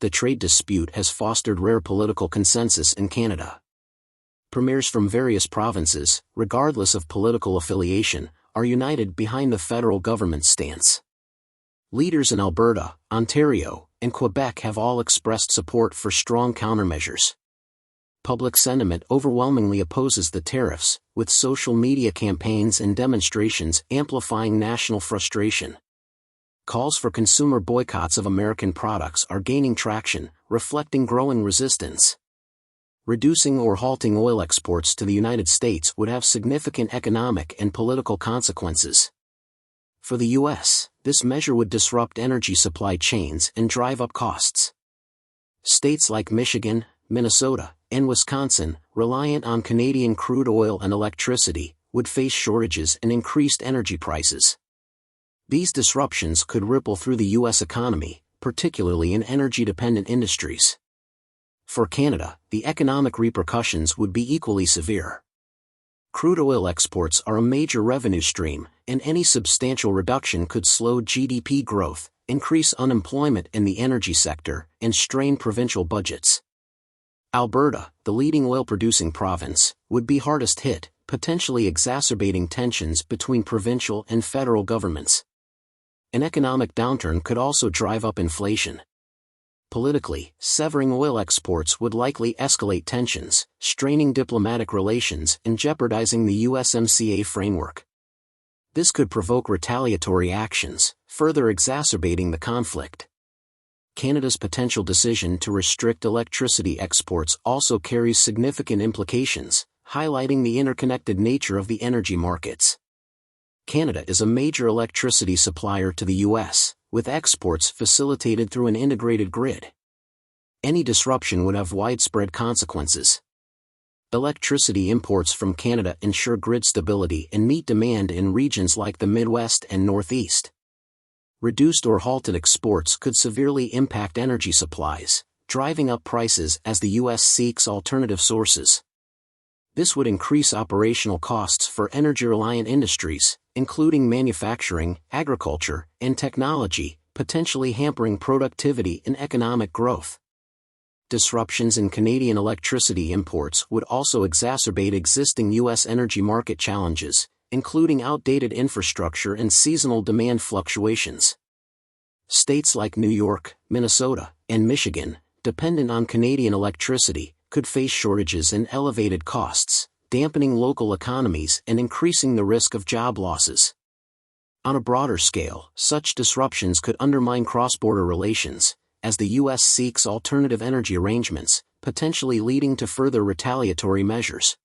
The trade dispute has fostered rare political consensus in Canada. Premiers from various provinces, regardless of political affiliation, are united behind the federal government's stance. Leaders in Alberta, Ontario, and Quebec have all expressed support for strong countermeasures. Public sentiment overwhelmingly opposes the tariffs, with social media campaigns and demonstrations amplifying national frustration. Calls for consumer boycotts of American products are gaining traction, reflecting growing resistance. Reducing or halting oil exports to the United States would have significant economic and political consequences. For the U.S., this measure would disrupt energy supply chains and drive up costs. States like Michigan, Minnesota, and Wisconsin, reliant on Canadian crude oil and electricity, would face shortages and increased energy prices. These disruptions could ripple through the U.S. economy, particularly in energy-dependent industries. For Canada, the economic repercussions would be equally severe. Crude oil exports are a major revenue stream, and any substantial reduction could slow GDP growth, increase unemployment in the energy sector, and strain provincial budgets. Alberta, the leading oil-producing province, would be hardest hit, potentially exacerbating tensions between provincial and federal governments. An economic downturn could also drive up inflation. Politically, severing oil exports would likely escalate tensions, straining diplomatic relations and jeopardizing the USMCA framework. This could provoke retaliatory actions, further exacerbating the conflict. Canada's potential decision to restrict electricity exports also carries significant implications, highlighting the interconnected nature of the energy markets. Canada is a major electricity supplier to the U.S., with exports facilitated through an integrated grid. Any disruption would have widespread consequences. Electricity imports from Canada ensure grid stability and meet demand in regions like the Midwest and Northeast. Reduced or halted exports could severely impact energy supplies, driving up prices as the U.S. seeks alternative sources. This would increase operational costs for energy-reliant industries, including manufacturing, agriculture, and technology, potentially hampering productivity and economic growth. Disruptions in Canadian electricity imports would also exacerbate existing U.S. energy market challenges, including outdated infrastructure and seasonal demand fluctuations. States like New York, Minnesota, and Michigan, dependent on Canadian electricity, could face shortages and elevated costs, dampening local economies and increasing the risk of job losses. On a broader scale, such disruptions could undermine cross-border relations, as the U.S. seeks alternative energy arrangements, potentially leading to further retaliatory measures.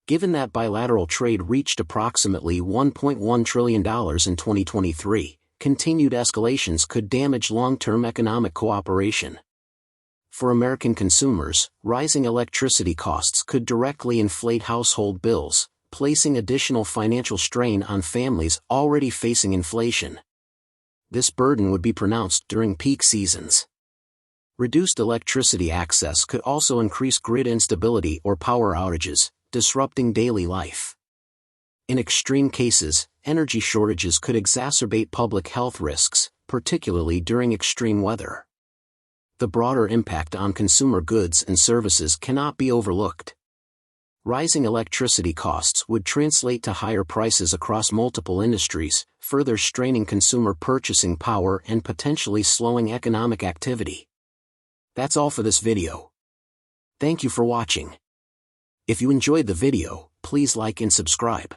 Given that bilateral trade reached approximately $1.1 trillion in 2023, continued escalations could damage long-term economic cooperation. For American consumers, rising electricity costs could directly inflate household bills, placing additional financial strain on families already facing inflation. This burden would be pronounced during peak seasons. Reduced electricity access could also increase grid instability or power outages, disrupting daily life. In extreme cases, energy shortages could exacerbate public health risks, particularly during extreme weather. The broader impact on consumer goods and services cannot be overlooked. Rising electricity costs would translate to higher prices across multiple industries, further straining consumer purchasing power and potentially slowing economic activity. That's all for this video. Thank you for watching. If you enjoyed the video, please like and subscribe.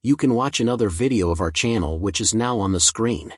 You can watch another video of our channel which is now on the screen.